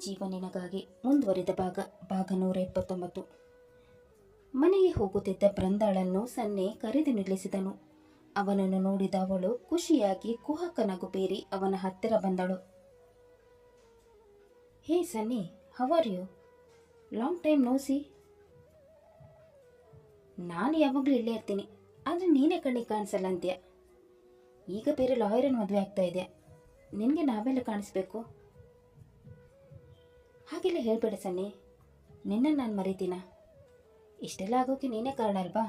ಜೀವ ನಿನಗಾಗಿ ಮುಂದುವರಿದ ಭಾಗ 129. ಮನೆಗೆ ಹೋಗುತ್ತಿದ್ದ ಬೃಂದಾಳನ್ನು ಸನ್ನೆ ಕರೆದು ನಿಲ್ಲಿಸಿದನು. ಅವನನ್ನು ನೋಡಿದ ಅವಳು ಖುಷಿಯಾಗಿ ಕುಹಕ ನಗು ಬೀರಿ ಅವನ ಹತ್ತಿರ ಬಂದಳು. Hey Sunny, how are you? Long time no see. ನಾನು ಯಾವಾಗಲೂ ಇಲ್ಲೇ ಇರ್ತೀನಿ, ಆದರೆ ನೀನೇ ಕಣ್ಣಿಗೆ ಕಾಣಿಸಲ್ಲ ಅಂತೀಯ. ಈಗ ಬೇರೆ ಲಾಯರನ್ನು ಮದುವೆ ಆಗ್ತಾ ಇದೆಯಾ, ನಿನಗೆ ನಾವೆಲ್ಲ ಕಾಣಿಸ್ಬೇಕು? ಹಾಗೆಲ್ಲ ಹೇಳಬೇಡ ಸನ್ನಿ, ನಿನ್ನನ್ನು ನಾನು ಮರಿತೀನ? ಇಷ್ಟೆಲ್ಲ ಆಗೋಕ್ಕೆ ನೀನೇ ಕಾರಣ ಅಲ್ವಾ?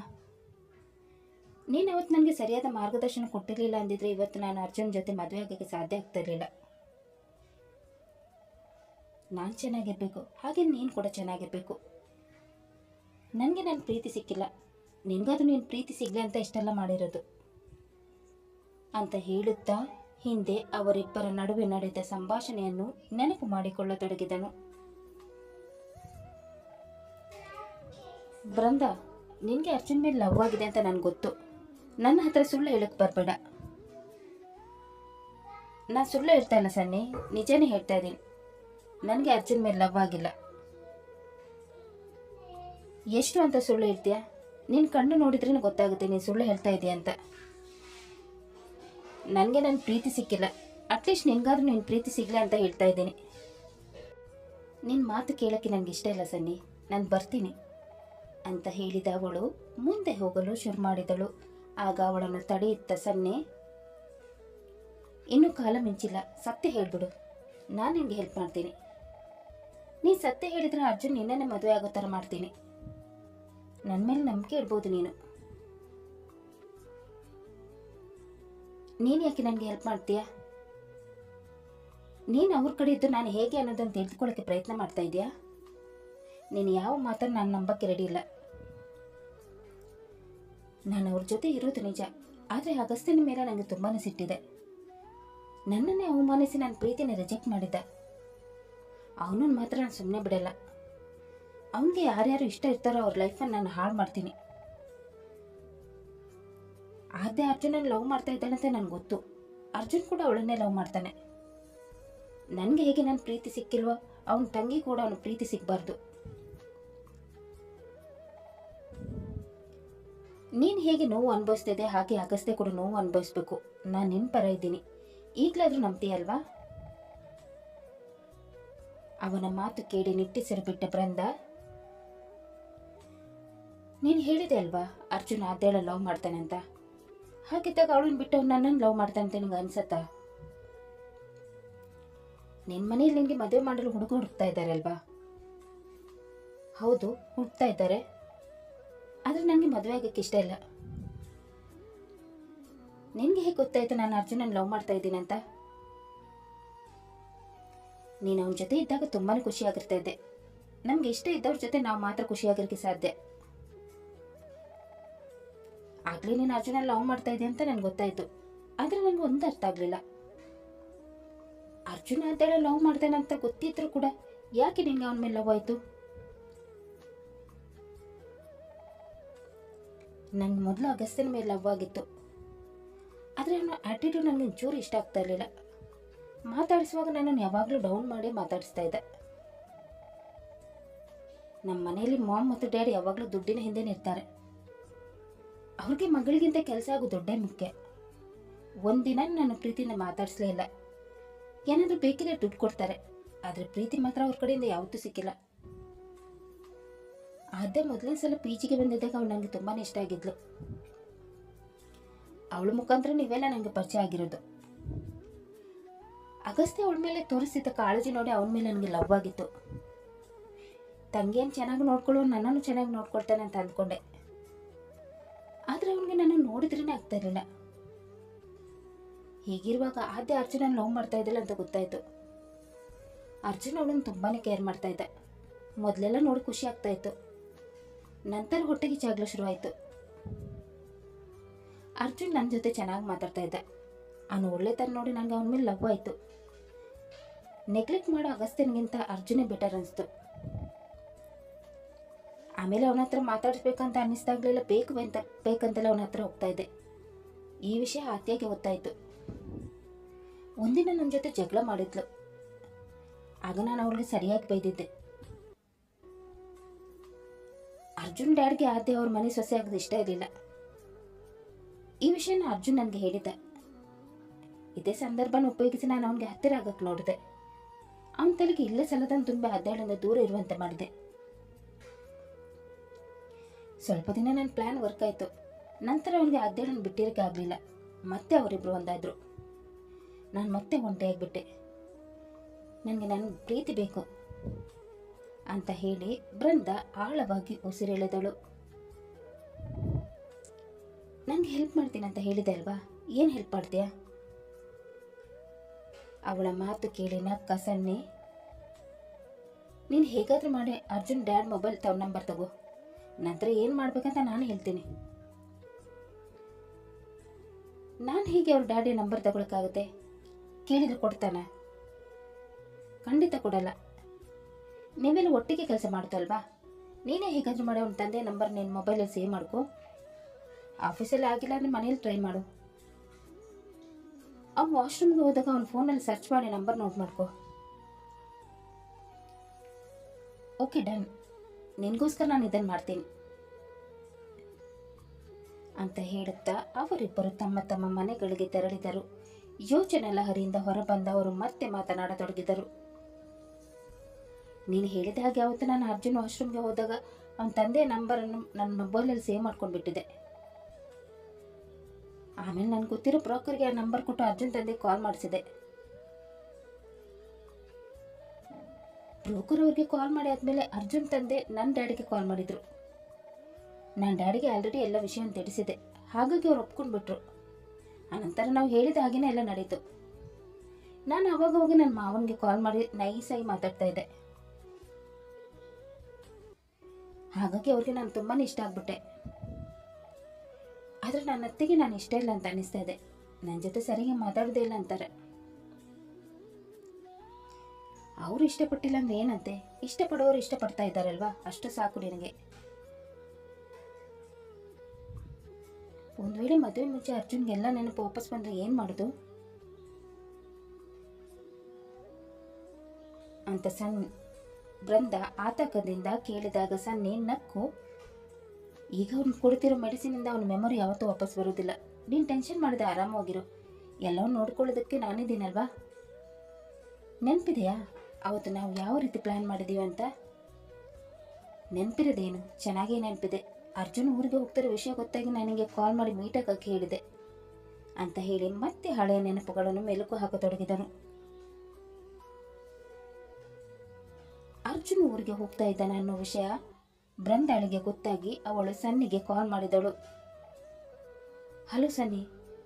ನೀನು ಅವತ್ತು ನನಗೆ ಸರಿಯಾದ ಮಾರ್ಗದರ್ಶನ ಕೊಟ್ಟಿರಲಿಲ್ಲ ಅಂದಿದ್ರೆ ಇವತ್ತು ನಾನು ಅರ್ಜುನ್ ಜೊತೆ ಮದುವೆ ಆಗೋಕ್ಕೆ ಸಾಧ್ಯ ಆಗ್ತಿರಲಿಲ್ಲ. ನಾನು ಚೆನ್ನಾಗಿರಬೇಕು, ಹಾಗೆ ನೀನು ಕೂಡ ಚೆನ್ನಾಗಿರಬೇಕು. ನನಗೆ ನನ್ನ ಪ್ರೀತಿ ಸಿಕ್ಕಿಲ್ಲ, ನಿನಗಾದ್ರೂ ನೀನು ಪ್ರೀತಿ ಸಿಗಲಿ ಅಂತ ಇಷ್ಟೆಲ್ಲ ಮಾಡಿರೋದು ಅಂತ ಹೇಳುತ್ತಾ ಹಿಂದೆ ಅವರಿಬ್ಬರ ನಡುವೆ ನಡೆದ ಸಂಭಾಷಣೆಯನ್ನು ನೆನಪು ಮಾಡಿಕೊಳ್ಳತೊಡಗಿದನು. ಬೃಂದಾ, ನಿನಗೆ ಅರ್ಜುನ್ ಮೇಲೆ ಲವ್ ಆಗಿದೆ ಅಂತ ನನಗೆ ಗೊತ್ತು. ನನ್ನ ಹತ್ರ ಸುಳ್ಳು ಹೇಳಕ್ಕೆ ಬರಬೇಡ. ನಾನು ಸುಳ್ಳು ಹೇಳ್ತಾ ಇಲ್ಲ ಸನ್ನಿ, ನಿಜನೇ ಹೇಳ್ತಾ ಇದ್ದೀನಿ. ನನಗೆ ಅರ್ಜುನ್ ಮೇಲೆ ಲವ್ ಆಗಿಲ್ಲ. ಎಷ್ಟು ಅಂತ ಸುಳ್ಳು ಹೇಳ್ತೀಯಾ? ನಿನ್ನ ಕಣ್ಣು ನೋಡಿದ್ರೇ ಗೊತ್ತಾಗುತ್ತೆ ನೀನು ಸುಳ್ಳು ಹೇಳ್ತಾ ಇದೆಯಾ ಅಂತ. ನನಗೆ ನನ್ನ ಪ್ರೀತಿ ಸಿಕ್ಕಿಲ್ಲ, ಅಟ್ಲೀಸ್ಟ್ ನಿನಗಾದ್ರೂ ನಿನ್ನ ಪ್ರೀತಿ ಸಿಗಲಿ ಅಂತ ಹೇಳ್ತಾ ಇದ್ದೀನಿ. ನಿನ್ನ ಮಾತು ಕೇಳೋಕ್ಕೆ ನನಗೆ ಇಷ್ಟ ಇಲ್ಲ ಸನ್ನಿ, ನಾನು ಬರ್ತೀನಿ ಅಂತ ಹೇಳಿದ ಅವಳು ಮುಂದೆ ಹೋಗಲು ಶುರು ಮಾಡಿದಳು. ಆಗ ಅವಳನ್ನು ತಡೆಯುತ್ತ ಸನ್ನೆ, ಇನ್ನೂ ಕಾಲ ಮಿಂಚಿಲ್ಲ, ಸತ್ಯ ಹೇಳ್ಬಿಡು, ನಾನು ನಿನಗೆ ಹೆಲ್ಪ್ ಮಾಡ್ತೀನಿ. ನೀನು ಸತ್ಯ ಹೇಳಿದ್ರೆ ಅರ್ಜುನ್ ನಿನ್ನೇ ಮದುವೆ ಆಗೋ ಥರ ಮಾಡ್ತೀನಿ. ನನ್ನ ಮೇಲೆ ನಂಬಿಕೆ ಇಡ್ಬೋದು ನೀನು. ನೀನು ಯಾಕೆ ನನಗೆ ಹೆಲ್ಪ್ ಮಾಡ್ತೀಯಾ? ನೀನು ಅವ್ರ ಕಡೆ ಇದ್ದು ನಾನು ಹೇಗೆ ಅನ್ನೋದನ್ನು ತಿಳಿದುಕೊಳ್ಳೋಕ್ಕೆ ಪ್ರಯತ್ನ ಮಾಡ್ತಾ ಇದೆಯಾ? ನೀನು ಯಾವ ಮಾತನ್ನು ನಾನು ನಂಬಕ್ಕೆ ರೆಡಿ ಇಲ್ಲ. ನಾನು ಅವ್ರ ಜೊತೆ ಇರೋದು ನಿಜ, ಆದರೆ ಅಗಸ್ತ್ಯನ ಮೇಲೆ ನನಗೆ ತುಂಬಾ ಸಿಟ್ಟಿದೆ. ನನ್ನನ್ನೇ ಅವಮಾನಿಸಿ ನನ್ನ ಪ್ರೀತಿನ ರಿಜೆಕ್ಟ್ ಮಾಡಿದ್ದ. ಅವನನ್ನು ಮಾತ್ರ ನಾನು ಸುಮ್ಮನೆ ಬಿಡಲ್ಲ. ಅವನಿಗೆ ಯಾರ್ಯಾರು ಇಷ್ಟ ಇರ್ತಾರೋ ಅವ್ರ ಲೈಫನ್ನು ನಾನು ಹಾಳು ಮಾಡ್ತೀನಿ. ಆದ್ಯ ಅರ್ಜುನನ್ನು ಲವ್ ಮಾಡ್ತಾ ಇದ್ದಾನಂತೆ ನನಗೆ ಗೊತ್ತು. ಅರ್ಜುನ್ ಕೂಡ ಅವಳನ್ನೇ ಲವ್ ಮಾಡ್ತಾನೆ. ನನಗೆ ಹೇಗೆ ನನ್ನ ಪ್ರೀತಿ ಸಿಕ್ಕಿಲ್ವೋ ಅವನ ತಂಗಿ ಕೂಡ ಅವನ ಪ್ರೀತಿ ಸಿಗಬಾರ್ದು. ನೀನು ಹೇಗೆ ನೋವು ಅನುಭವಿಸ್ತಿದೆ ಹಾಗೆ ಅಗಸ್ತ್ಯ ಕೂಡ ನೋವು ಅನುಭವಿಸ್ಬೇಕು. ನಾನು ನಿನ್ನ ಪರ ಇದ್ದೀನಿ, ಈಗಲಾದರೂ ನಂಬ್ತೀಯಲ್ವಾ? ಅವನ ಮಾತು ಕೇಳಿ ನಿಟ್ಟಿಸಿರು ಬಿಟ್ಟ ಬೃಂದಾ, ನೀನು ಹೇಳಿದೆ ಅಲ್ವಾ ಅರ್ಜುನ್ ಆದ್ಯಳ ಲವ್ ಮಾಡ್ತಾನೆ ಅಂತ. ಹಾಗಿದ್ದಾಗ ಅವಳನ್ನ ಬಿಟ್ಟು ನನ್ನನ್ನು ಲವ್ ಮಾಡ್ತಾನೆ ಅಂತ ನಿನಗೆ ಅನ್ಸತ್ತಾ? ನಿನ್ನ ಮನೇಲಿ ನಿನಗೆ ಮದುವೆ ಮಾಡಲು ಹುಡುಗ ಹುಡುಕ್ತಾ ಇದ್ದಾರಲ್ವಾ? ಹೌದು, ಹುಡುಕ್ತಾ ಇದ್ದಾರೆ. ಆದರೆ ನನಗೆ ಮದುವೆ ಆಗೋಕ್ಕೆ ಇಷ್ಟ ಇಲ್ಲ. ನಿನಗೆ ಹೇಗೆ ಗೊತ್ತಾಯ್ತು ನಾನು ಅರ್ಜುನನ್ನು ಲವ್ ಮಾಡ್ತಾ ಇದ್ದೀನಿ ಅಂತ? ನೀನು ಅವನ ಜೊತೆ ಇದ್ದಾಗ ತುಂಬಾ ಖುಷಿಯಾಗಿರ್ತಾ ಇದ್ದೆ. ನಮ್ಗೆ ಇಷ್ಟ ಇದ್ದವ್ರ ಜೊತೆ ನಾವು ಮಾತ್ರ ಖುಷಿಯಾಗಿರೋಕ್ಕೆ ಸಾಧ್ಯ. ಆಗಲೇ ನೀನು ಅರ್ಜುನನ್ನು ಲವ್ ಮಾಡ್ತಾ ಇದ್ದೆ ಅಂತ ನನಗೆ ಗೊತ್ತಾಯಿತು. ಆದರೆ ನನಗೆ ಒಂದು ಅರ್ಥ ಆಗಲಿಲ್ಲ, ಅರ್ಜುನ ಅಂತೇಳಿ ಲವ್ ಮಾಡ್ತೇನೆ ಅಂತ ಗೊತ್ತಿದ್ರು ಕೂಡ ಯಾಕೆ ನಿನಗೆ ಅವನ ಮೇಲೆ ಲವ್ ಆಯಿತು? ನನಗೆ ಮೊದಲು ಅಗಸ್ತ್ಯನ ಮೇಲೆ ಲವ್ ಆಗಿತ್ತು, ಆದರೆ ಅವನ ಆ್ಯಟಿಟ್ಯೂಡ್ ನನಗೆ ಒಂಚೂರು ಇಷ್ಟ ಆಗ್ತಾ ಇರಲಿಲ್ಲ. ಮಾತಾಡಿಸುವಾಗ ನನ್ನನ್ನು ಯಾವಾಗಲೂ ಡೌನ್ ಮಾಡಿ ಮಾತಾಡಿಸ್ತಾ ಇದ್ದೆ. ನಮ್ಮ ಮನೆಯಲ್ಲಿ ಮಾಮ್ ಮತ್ತು ಡ್ಯಾಡಿ ಯಾವಾಗಲೂ ದುಡ್ಡಿನ ಹಿಂದೆ ಇರ್ತಾರೆ. ಅವ್ರಿಗೆ ಮಗಳಿಗಿಂತ ಕೆಲಸ ಆಗೋ ದುಡ್ಡೇ ಮುಖ್ಯ. ಒಂದಿನ ನನ್ನ ಪ್ರೀತಿನ ಮಾತಾಡಿಸ್ಲೇ ಇಲ್ಲ. ಏನಾದರೂ ಬೇಕಿದ್ರೆ ದುಡ್ಡು ಕೊಡ್ತಾರೆ, ಆದರೆ ಪ್ರೀತಿ ಮಾತ್ರ ಅವ್ರ ಕಡೆಯಿಂದ ಯಾವತ್ತೂ ಸಿಕ್ಕಿಲ್ಲ. ಆದ್ಯ ಮೊದಲನೇ ಸಲ ಜಿಗೆ ಬಂದಿದ್ದಾಗ ಅವಳು ನನಗೆ ತುಂಬಾ ಇಷ್ಟ ಆಗಿದ್ಲು. ಅವಳ ಮುಖಾಂತರ ನೀವೆಲ್ಲ ನನಗೆ ಪರಿಚಯ ಆಗಿರೋದು. ಅಗಸ್ತ್ಯ ಅವಳ ಮೇಲೆ ತೋರಿಸಿದ ಕಾಳಜಿ ನೋಡಿ ಅವನ ಮೇಲೆ ನನಗೆ ಲವ್ ಆಗಿತ್ತು. ತಂಗಿಯನ್ನು ಚೆನ್ನಾಗಿ ನೋಡ್ಕೊಳ್ಳೋ ನನ್ನನ್ನು ಚೆನ್ನಾಗಿ ನೋಡ್ಕೊಳ್ತಾನೆ ಅಂತ ಅಂದ್ಕೊಂಡೆ. ಆದರೆ ಅವನಿಗೆ ನಾನು ನೋಡಿದ್ರೇ ಆಗ್ತಾ ಇರಲಿಲ್ಲ. ಹೀಗಿರುವಾಗ ಆದ್ಯ ಅರ್ಜುನನ್ನು ಲವ್ ಮಾಡ್ತಾ ಇದ್ದಿಲ್ಲ ಅಂತ ಗೊತ್ತಾಯಿತು. ಅರ್ಜುನ್ ಅವಳನ್ನು ತುಂಬಾ ಕೇರ್ ಮಾಡ್ತಾ ಇದ್ದ. ಮೊದಲೆಲ್ಲ ನೋಡಿ ಖುಷಿ ಆಗ್ತಾ ಇತ್ತು, ನಂತರ ಹೊಟ್ಟೆಗೆ ಜಾಗಲು ಶುರುವಾಯಿತು. ಅರ್ಜುನ್ ನನ್ನ ಜೊತೆ ಚೆನ್ನಾಗಿ ಮಾತಾಡ್ತಾ ಇದ್ದ. ಅವನು ಒಳ್ಳೆತನ ನೋಡಿ ನನಗೆ ಅವನ ಮೇಲೆ ಲವ್ ಆಯಿತು. ನೆಗ್ಲೆಕ್ಟ್ ಮಾಡೋ ಅಗಸ್ತ್ಯನಿಗಿಂತ ಅರ್ಜುನೇ ಬೆಟರ್ ಅನಿಸ್ತು. ಆಮೇಲೆ ಅವನ ಹತ್ರ ಮಾತಾಡಿಸ್ಬೇಕಂತ ಅನ್ನಿಸ್ದಾಗಲೆಲ್ಲ ಬೇಕಂತೆಲ್ಲ ಅವನ ಹತ್ರ ಹೋಗ್ತಾ ಇದ್ದೆ. ಈ ವಿಷಯ ಆತ್ಯಾಗೆ ಗೊತ್ತಾಯಿತು. ಒಂದಿನ ನನ್ನ ಜೊತೆ ಜಗಳ ಮಾಡಿದ್ಲು. ಆಗ ನಾನು ಅವ್ರಿಗೆ ಸರಿಯಾಗಿ ಬೈದಿದ್ದೆ. ಅರ್ಜುನ್ ಡ್ಯಾಡ್ಗೆ ಆದ್ಯ ಅವ್ರ ಮನೆ ಸೊಸೆ ಆಗೋದು ಇಷ್ಟ ಇರಲಿಲ್ಲ. ಈ ವಿಷಯನ ಅರ್ಜುನ್ ನನಗೆ ಹೇಳಿದ್ದ. ಇದೇ ಸಂದರ್ಭನ ಉಪಯೋಗಿಸಿ ನಾನು ಅವನಿಗೆ ಹತ್ತಿರ ಆಗಕ್ಕೆ ನೋಡಿದೆ. ಅವನ ತಲೆಗೆ ಇಲ್ಲೇ ಸಲದನ್ನು ತುಂಬ ಅದ್ದಾಳಿಂದ ದೂರ ಇರುವಂತೆ ಮಾಡಿದೆ. ಸ್ವಲ್ಪ ದಿನ ನನ್ನ ಪ್ಲ್ಯಾನ್ ವರ್ಕ್ ಆಯಿತು. ನಂತರ ಅವನಿಗೆ ಅದ್ದಾಳನ್ನು ಬಿಟ್ಟಿರೋಕ್ಕೆ ಆಗಲಿಲ್ಲ. ಮತ್ತೆ ಅವರಿಬ್ಬರು ಒಂದಾದರು. ನಾನು ಮತ್ತೆ ಒಂಟೆಯಾಗಿಬಿಟ್ಟೆ. ನನಗೆ ನನ್ನ ಪ್ರೀತಿ ಬೇಕು ಅಂತ ಹೇಳಿ ಬೃಂದಾ ಆಳವಾಗಿ ಉಸಿರೆಳೆದಳು. ನನಗೆ ಹೆಲ್ಪ್ ಮಾಡ್ತೀನಿ ಅಂತ ಹೇಳಿದೆ ಅಲ್ವಾ, ಏನು ಹೆಲ್ಪ್ ಮಾಡ್ತೀಯಾ? ಅವಳ ಮಾತು ಕೇಳಿ ನಕ್ಕ ಸನ್ನಿ, ನೀನು ಹೇಗಾದರೂ ಮಾಡಿ ಅರ್ಜುನ್ ಡ್ಯಾಡ್ ಮೊಬೈಲ್ ನಂಬರ್ ತಗೋ, ನಂತರ ಏನು ಮಾಡ್ಬೇಕಂತ ನಾನು ಹೇಳ್ತೀನಿ. ನಾನು ಹೀಗೆ ಅವ್ರ ಡ್ಯಾಡಿ ನಂಬರ್ ತಗೊಳಕ್ಕಾಗುತ್ತೆ? ಕೇಳಿದ್ರೆ ಕೊಡ್ತಾನ? ಖಂಡಿತ ಕೊಡಲ್ಲ. ನೀವೆಲ್ಲ ಒಟ್ಟಿಗೆ ಕೆಲಸ ಮಾಡ್ತಲ್ವಾ, ನೀನೇ ಹೇಗಾದರೂ ಮಾಡಿ ಅವ್ನ ತಂದೆ ನಂಬರ್ ನಿನ್ನ ಮೊಬೈಲಲ್ಲಿ ಸೇವ್ ಮಾಡ್ಕೊ. ಆಫೀಸಲ್ಲಿ ಆಗಿಲ್ಲ ಅಂದರೆ ಮನೇಲಿ ಟ್ರೈ ಮಾಡು. ಅವ್ನು ವಾಶ್ರೂಮ್ಗೆ ಹೋದಾಗ ಅವ್ನ ಫೋನಲ್ಲಿ ಸರ್ಚ್ ಮಾಡಿ ನಂಬರ್ ನೋಟ್ ಮಾಡ್ಕೊ. ಓಕೆ ಡನ್, ನಿನಗೋಸ್ಕರ ನಾನು ಇದನ್ನು ಮಾಡ್ತೀನಿ ಅಂತ ಹೇಳುತ್ತಾ ಅವರಿಬ್ಬರು ತಮ್ಮ ತಮ್ಮ ಮನೆಗಳಿಗೆ ತೆರಳಿದರು. ಯೋಚನೆ ಲಹರಿಯಿಂದ ಹೊರಬಂದ ಅವರು ಮತ್ತೆ ಮಾತನಾಡತೊಡಗಿದರು. ನೀನು ಹೇಳಿದ ಹಾಗೆ ಅವತ್ತು ನಾನು ಅರ್ಜುನ್ ವಾಶ್ರೂಮ್ಗೆ ಹೋದಾಗ ಅವನ ತಂದೆಯ ನಂಬರನ್ನು ನನ್ನ ಮೊಬೈಲಲ್ಲಿ ಸೇವ್ ಮಾಡ್ಕೊಂಡ್ಬಿಟ್ಟಿದ್ದೆ. ಆಮೇಲೆ ನನಗೆ ಗೊತ್ತಿರೋ ಬ್ರೋಕರ್ಗೆ ಆ ನಂಬರ್ ಕೊಟ್ಟು ಅರ್ಜುನ್ ತಂದೆ ಕಾಲ್ ಮಾಡಿಸಿದೆ. ಬ್ರೋಕರ್ ಅವ್ರಿಗೆ ಕಾಲ್ ಮಾಡಿ ಆದಮೇಲೆ ಅರ್ಜುನ್ ತಂದೆ ನನ್ನ ಡ್ಯಾಡಿಗೆ ಕಾಲ್ ಮಾಡಿದರು. ನಾನು ಡ್ಯಾಡಿಗೆ ಆಲ್ರೆಡಿ ಎಲ್ಲ ವಿಷಯವನ್ನು ತಿಳಿಸಿದೆ, ಹಾಗಾಗಿ ಅವ್ರು ಒಪ್ಕೊಂಡ್ಬಿಟ್ರು. ಆನಂತರ ನಾವು ಹೇಳಿದ ಹಾಗೇನೆ ಎಲ್ಲ ನಡೀತು. ನಾನು ಅವಾಗ ಹೋಗಿ ನನ್ನ ಮಾವನಿಗೆ ಕಾಲ್ ಮಾಡಿ ನೈಸಾಗಿ ಮಾತಾಡ್ತಾ ಇದ್ದೆ. ಹಾಗಾಗಿ ಅವ್ರಿಗೆ ನಾನು ತುಂಬಾ ಇಷ್ಟ ಆಗ್ಬಿಟ್ಟೆ. ಆದರೆ ನನ್ನ ಅತ್ತೆಗೆ ನಾನು ಇಷ್ಟ ಇಲ್ಲ ಅಂತ ಅನ್ನಿಸ್ತಾ ಇದೆ. ನನ್ನ ಜೊತೆ ಸರಿಯಾಗಿ ಮಾತಾಡೋದೇ ಇಲ್ಲ ಅಂತಾರೆ. ಅವರು ಇಷ್ಟಪಟ್ಟಿಲ್ಲ ಅಂದ್ರೆ ಏನಂತೆ, ಇಷ್ಟಪಡೋರು ಇಷ್ಟಪಡ್ತಾ ಇದ್ದಾರಲ್ವಾ, ಅಷ್ಟು ಸಾಕು ನಿನಗೆ. ಒಂದು ವೇಳೆ ಮದುವೆ ಮುಂಚೆ ಅರ್ಜುನ್ಗೆಲ್ಲ ನೆನಪು ವಾಪಸ್ ಬಂದರೆ ಏನು ಮಾಡೋದು ಅಂತ ಬೃಂದಾ ಆತಂಕದಿಂದ ಕೇಳಿದಾಗ ಸನ್ನಿ ನಕ್ಕು, ಈಗ ಅವ್ನು ಕೊಡ್ತಿರೋ ಮೆಡಿಸಿನಿಂದ ಅವನ ಮೆಮೊರಿ ಯಾವತ್ತೂ ವಾಪಸ್ ಬರೋದಿಲ್ಲ. ನೀನು ಟೆನ್ಷನ್ ಮಾಡಿದೆ, ಆರಾಮವಾಗಿರು. ಎಲ್ಲವೂ ನೋಡ್ಕೊಳ್ಳೋದಕ್ಕೆ ನಾನಿದ್ದೀನಲ್ವಾ. ನೆನಪಿದೆಯಾ ಅವತ್ತು ನಾವು ಯಾವ ರೀತಿ ಪ್ಲ್ಯಾನ್ ಮಾಡಿದ್ದೀವಿ ಅಂತ? ನೆನಪಿರೋದೇನು? ಚೆನ್ನಾಗೇ ನೆನಪಿದೆ. ಅರ್ಜುನ್ ಊರಿಗೆ ಹೋಗ್ತಿರೋ ವಿಷಯ ಗೊತ್ತಾಗಿ ನನಗೆ ಕಾಲ್ ಮಾಡಿ ಮೀಟಾಗಕ್ಕೆ ಹೇಳಿದೆ ಅಂತ ಹೇಳಿ ಮತ್ತೆ ಹಳೆಯ ನೆನಪುಗಳನ್ನು ಮೆಲುಕು ಹಾಕತೊಡಗಿದನು. ಅರ್ಜುನ್ ಊರಿಗೆ ಹೋಗ್ತಾ ಇದ್ದಾನೆ ಅನ್ನೋ ವಿಷಯ ಬೃಂದಾಳಿಗೆ ಗೊತ್ತಾಗಿ ಅವಳು ಸನ್ನಿಗೆ ಕಾಲ್ ಮಾಡಿದಳು. ಹಲೋ ಸನ್ನಿ,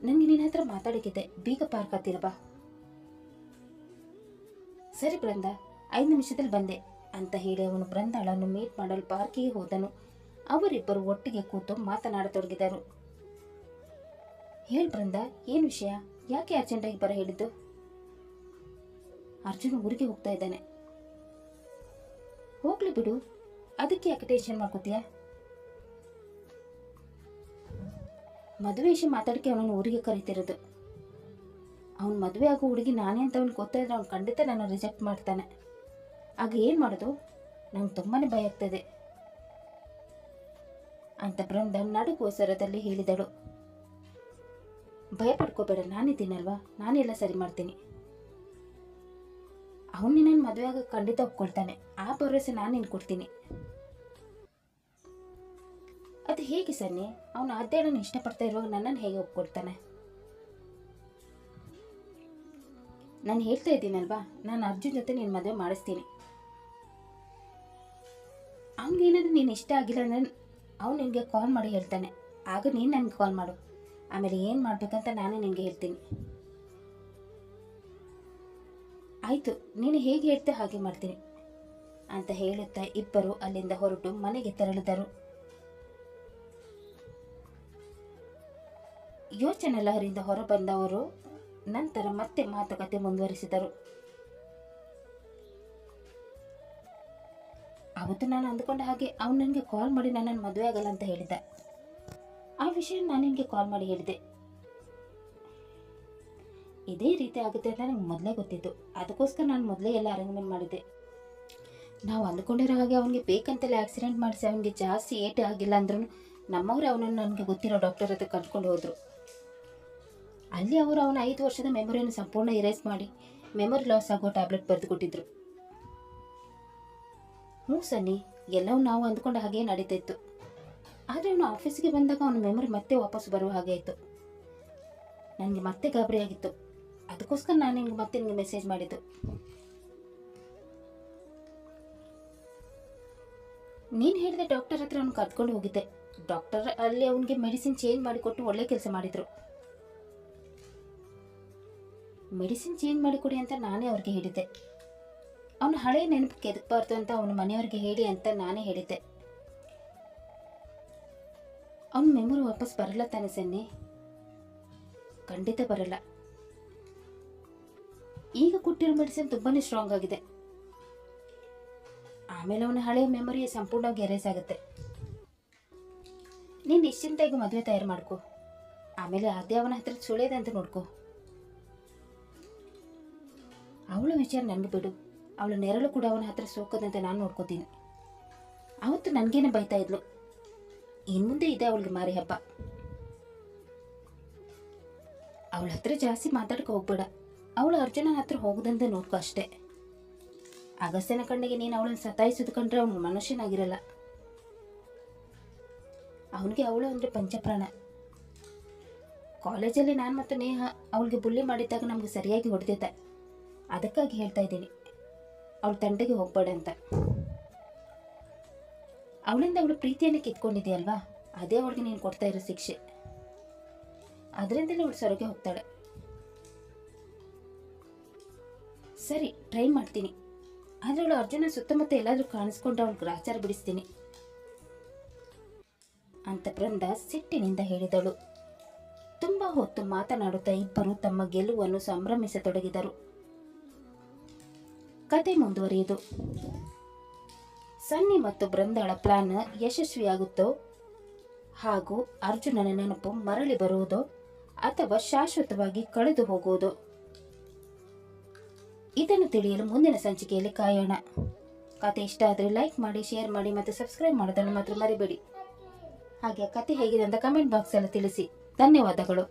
ನನಗೆ ನಿನ್ನ ಹತ್ರ ಮಾತಾಡೋಕ್ಕಿದೆ, ಬೀಗ ಪಾರ್ಕ್ ಹತ್ತಿರ ಬಾ. ಸರಿ ಬೃಂದಾ, 5 ನಿಮಿಷದಲ್ಲಿ ಬಂದೆ ಅಂತ ಹೇಳಿ ಅವನು ಬೃಂದಾಳನ್ನು ಮೀಟ್ ಮಾಡಲು ಪಾರ್ಕಿಗೆ ಹೋದನು. ಅವರಿಬ್ಬರು ಒಟ್ಟಿಗೆ ಕೂತು ಮಾತನಾಡತೊಡಗಿದರು. ಹೇಳಿ ಬೃಂದಾ, ಏನು ವಿಷಯ? ಯಾಕೆ ಅರ್ಜೆಂಟಾಗಿ ಬರ ಹೇಳಿದ್ದು? ಅರ್ಜುನ್ ಊರಿಗೆ ಹೋಗ್ತಾ ಇದ್ದಾನೆ. ಹೋಗ್ಲಿ ಬಿಡು, ಅದಕ್ಕೆ ಯಾಕೆ ಟೆನ್ಷನ್ ಮಾಡ್ಕೋತೀಯ? ಮದುವೆ ವಿಷಯ ಮಾತಾಡಕ್ಕೆ ಅವನನ್ನು ಊರಿಗೆ ಕರೀತಿರೋದು. ಅವನು ಮದುವೆ ಆಗೋ ಹುಡುಗಿ ನಾನೇ ಅಂತ ಅವ್ನು ಗೊತ್ತಾಯಿದ್ರೆ ಅವ್ನು ಖಂಡಿತ ನಾನು ರಿಜೆಕ್ಟ್ ಮಾಡ್ತಾನೆ. ಆಗ ಏನು ಮಾಡೋದು? ನಂಗೆ ತುಂಬಾ ಭಯ ಆಗ್ತದೆ ಅಂತ ಬೃಂದಾ ನಡುಗುವ ಸ್ವರದಲ್ಲಿ ಹೇಳಿದಳು. ಭಯ ಪಡ್ಕೋಬೇಡ, ನಾನಿದ್ದೀನಲ್ವಾ, ನಾನೆಲ್ಲ ಸರಿ ಮಾಡ್ತೀನಿ. ಅವನು ನಿನ್ನನ್ನು ಮದುವೆ ಆಗ ಖಂಡಿತ ಒಪ್ಕೊಳ್ತಾನೆ, ಆ ಭರವಸೆ ನಾನು ನಿನ್ಗೆ ಕೊಡ್ತೀನಿ. ಅದು ಹೇಗೆ ಸನ್ನಿ? ಅವನು ಅದೇಳನ್ನು ಇಷ್ಟಪಡ್ತಾ ಇರುವಾಗ ನನ್ನನ್ನು ಹೇಗೆ ಒಪ್ಕೊಳ್ತಾನೆ? ನಾನು ಹೇಳ್ತಾ ಇದ್ದೀನಲ್ವಾ, ನಾನು ಅರ್ಜುನ್ ಜೊತೆ ನೀನು ಮದುವೆ ಮಾಡಿಸ್ತೀನಿ. ಅವನಿಗೇನಾದ್ರೂ ನೀನು ಇಷ್ಟ ಆಗಿಲ್ಲ ಅಂದರೆ ಅವನು ನಿನಗೆ ಕಾಲ್ ಮಾಡಿ ಹೇಳ್ತಾನೆ. ಆಗ ನೀನು ನನಗೆ ಕಾಲ್ ಮಾಡು, ಆಮೇಲೆ ಏನು ಮಾಡಬೇಕಂತ ನಾನೇ ನಿನಗೆ ಹೇಳ್ತೀನಿ. ಆಯಿತು, ನೀನು ಹೇಗೆ ಹೇಳ್ತೆ ಹಾಗೆ ಮಾಡ್ತೀನಿ ಅಂತ ಹೇಳುತ್ತಾ ಇಬ್ಬರು ಅಲ್ಲಿಂದ ಹೊರಟು ಮನೆಗೆ ತೆರಳಿದರು. ಯೋಚನೆ ಲಹರಿಯಿಂದ ಹೊರಬಂದವರು ನಂತರ ಮತ್ತೆ ಮಾತುಕತೆ ಮುಂದುವರಿಸಿದರು. ಅವತ್ತು ನಾನು ಅಂದುಕೊಂಡ ಹಾಗೆ ಅವನು ನನಗೆ ಕಾಲ್ ಮಾಡಿ ನನ್ನನ್ನು ಮದುವೆ ಆಗಲ್ಲ ಅಂತ ಹೇಳಿದ್ದ. ಆ ವಿಷಯ ನಾನು ನಿನಗೆ ಕಾಲ್ ಮಾಡಿ ಹೇಳಿದೆ. ಇದೇ ರೀತಿ ಆಗುತ್ತೆ ಅಂತ ನನಗೆ ಮೊದಲೇ ಗೊತ್ತಿತ್ತು. ಅದಕ್ಕೋಸ್ಕರ ನಾನು ಮೊದಲೇ ಎಲ್ಲ ಅರೇಂಜ್ಮೆಂಟ್ ಮಾಡಿದ್ದೆ. ನಾವು ಅಂದ್ಕೊಂಡಿರೋ ಹಾಗೆ ಅವನಿಗೆ ಬೇಕಂತಲೇ ಆಕ್ಸಿಡೆಂಟ್ ಮಾಡಿಸಿ ಅವನಿಗೆ ಜಾಸ್ತಿ ಏಟು ಆಗಿಲ್ಲ ಅಂದ್ರೂ ನಮ್ಮವರು ಅವನನ್ನು ನನಗೆ ಗೊತ್ತಿರೋ ಡಾಕ್ಟರ್ ಹತ್ರ ಕರ್ಕೊಂಡು ಹೋದರು. ಅಲ್ಲಿ ಅವರು ಅವನ 5 ವರ್ಷದ ಮೆಮೊರಿಯನ್ನು ಸಂಪೂರ್ಣ ಇರೇಸ್ ಮಾಡಿ ಮೆಮೊರಿ ಲಾಸ್ ಆಗೋ ಟ್ಯಾಬ್ಲೆಟ್ ಬರೆದು ಕೊಟ್ಟಿದ್ರು. ಹ್ಞೂ ಸನ್ನಿ, ಎಲ್ಲವೂ ನಾವು ಅಂದ್ಕೊಂಡ ಹಾಗೆ ನಡೀತಾ ಇತ್ತು. ಆದರೆ ಅವನು ಆಫೀಸಿಗೆ ಬಂದಾಗ ಅವನ ಮೆಮೊರಿ ಮತ್ತೆ ವಾಪಸ್ ಬರುವ ಹಾಗೆ ಆಯಿತು. ನನಗೆ ಮತ್ತೆ ಗಾಬರಿ ಆಗಿತ್ತು. ಅದಕ್ಕೋಸ್ಕರ ನಾನು ನಿನಗೆ ಮೆಸೇಜ್ ಮಾಡಿದ್ದು. ನೀನು ಹೇಳಿದೆ ಡಾಕ್ಟರ್ ಹತ್ರ ಅವ್ನು ಕರ್ಕೊಂಡು ಹೋಗಿದ್ದೆ. ಡಾಕ್ಟರ್ ಅಲ್ಲಿ ಅವನಿಗೆ ಮೆಡಿಸಿನ್ ಚೇಂಜ್ ಮಾಡಿಕೊಟ್ಟು ಒಳ್ಳೆ ಕೆಲಸ ಮಾಡಿದರು. ಮೆಡಿಸಿನ್ ಚೇಂಜ್ ಮಾಡಿಕೊಡಿ ಅಂತ ನಾನೇ ಅವ್ರಿಗೆ ಹೇಳಿದ್ದೆ. ಅವನು ಹಳೆಯ ನೆನಪು ಕೆದಕಬಾರ್ದು ಅಂತ ಅವನ ಮನೆಯವ್ರಿಗೆ ಹೇಳಿ ಅಂತ ನಾನೇ ಹೇಳಿದ್ದೆ. ಅವನ ಮೆಮೊರಿ ವಾಪಸ್ ಬರಲ್ಲ ತಾನೆ ಸನ್ನಿ? ಖಂಡಿತ ಬರಲ್ಲ. ಈಗ ಕೊಟ್ಟಿರೋ ಮೆಡಿಸಿನ್ ತುಂಬಾನೇ ಸ್ಟ್ರಾಂಗ್ ಆಗಿದೆ. ಆಮೇಲೆ ಅವನ ಹಳೆಯ ಮೆಮೊರಿ ಸಂಪೂರ್ಣವಾಗಿ ಎರೇಸ್ ಆಗುತ್ತೆ. ನೀನು ನಿಶ್ಚಿಂತೆಯಾಗಿ ಮದುವೆ ತಯಾರು ಮಾಡ್ಕೊ. ಆಮೇಲೆ ಅದೇ ಅವನ ಹತ್ರ ಸುಳಿಯದಂತ ನೋಡ್ಕೊ. ಅವಳ ವಿಚಾರ ನನಗೆ ಬಿಡು. ಅವಳ ನೆರಳು ಕೂಡ ಅವನ ಹತ್ರ ಸೋಕೋದಂತೆ ನಾನು ನೋಡ್ಕೋತೀನಿ. ಅವತ್ತು ನನಗೇನೆ ಬೈತಾ ಇದ್ಲು. ಇನ್ನು ಮುಂದೆ ಇದೆ ಅವಳಿಗೆ ಮಾರಿ ಹಬ್ಬ. ಅವಳ ಹತ್ರ ಜಾಸ್ತಿ ಮಾತಾಡ್ಕೊ ಹೋಗ್ಬೇಡ. ಅವಳು ಅರ್ಜುನನ ಹತ್ರ ಹೋಗೋದಂತೆ ನೋಡ್ಕೊ ಅಷ್ಟೇ. ಅಗಸ್ತ್ಯನ ಕಣ್ಣಿಗೆ ನೀನು ಅವಳನ್ನು ಸತಾಯಿಸೋದು ಕಂಡ್ರೆ ಅವನು ಮನುಷ್ಯನಾಗಿರಲ್ಲ. ಅವನಿಗೆ ಅವಳು ಅಂದರೆ ಪಂಚಪ್ರಾಣ. ಕಾಲೇಜಲ್ಲಿ ನಾನು ಮತ್ತು ನೇಹ ಅವಳಿಗೆ ಬುಲ್ಲಿ ಮಾಡಿದ್ದಾಗ ನಮಗೆ ಸರಿಯಾಗಿ ಹೊಡೆದಿದ್ದ. ಅದಕ್ಕಾಗಿ ಹೇಳ್ತಾ ಇದ್ದೀನಿ, ಅವಳ ತಂಟೆಗೆ ಹೋಗ್ಬೇಡ ಅಂತ. ಅವಳಿಂದ ಅವಳು ಪ್ರೀತಿಯನ್ನು ಕಿತ್ಕೊಂಡಿದೆಯಲ್ವಾ, ಅದೇ ಅವಳಿಗೆ ನೀನು ಕೊಡ್ತಾ ಇರೋ ಶಿಕ್ಷೆ. ಅದರಿಂದಲೇ ಅವಳು ಸೊರಗೆ ಹೋಗ್ತಾಳೆ. ಸರಿ, ಟ್ರೈ ಮಾಡ್ತೀನಿ. ಆದರೆ ಅವಳು ಅರ್ಜುನ ಸುತ್ತಮುತ್ತ ಎಲ್ಲಾದರೂ ಕಾಣಿಸ್ಕೊಂಡು ಅವಳು ಗ್ರಾಚಾರ ಬಿಡಿಸ್ತೀನಿ ಅಂತ ಬೃಂದ ಸಿಟ್ಟಿನಿಂದ ಹೇಳಿದಳು. ತುಂಬ ಹೊತ್ತು ಮಾತನಾಡುತ್ತಾ ಇಬ್ಬರು ತಮ್ಮ ಗೆಲುವನ್ನು ಸಂಭ್ರಮಿಸತೊಡಗಿದರು. ಕತೆ ಮುಂದುವರಿಯಿತು. ಸನ್ನಿ ಮತ್ತು ಬೃಂದಾಳ ಪ್ಲಾನ್ ಯಶಸ್ವಿಯಾಗುತ್ತೋ ಹಾಗೂ ಅರ್ಜುನನ ನೆನಪು ಮರಳಿ ಬರುವುದೋ ಅಥವಾ ಶಾಶ್ವತವಾಗಿ ಕಳೆದು ಹೋಗುವುದೋ, ಇದನ್ನು ತಿಳಿಯಲು ಮುಂದಿನ ಸಂಚಿಕೆಯಲ್ಲಿ ಕಾಯೋಣ. ಕತೆ ಇಷ್ಟ ಆದರೆ ಲೈಕ್ ಮಾಡಿ, ಶೇರ್ ಮಾಡಿ ಮತ್ತು ಸಬ್ಸ್ಕ್ರೈಬ್ ಮಾಡೋದನ್ನು ಮಾತ್ರ ಮರಿಬೇಡಿ. ಹಾಗೆ ಕತೆ ಹೇಗಿದೆ ಅಂತ ಕಮೆಂಟ್ ಬಾಕ್ಸಲ್ಲಿ ತಿಳಿಸಿ. ಧನ್ಯವಾದಗಳು.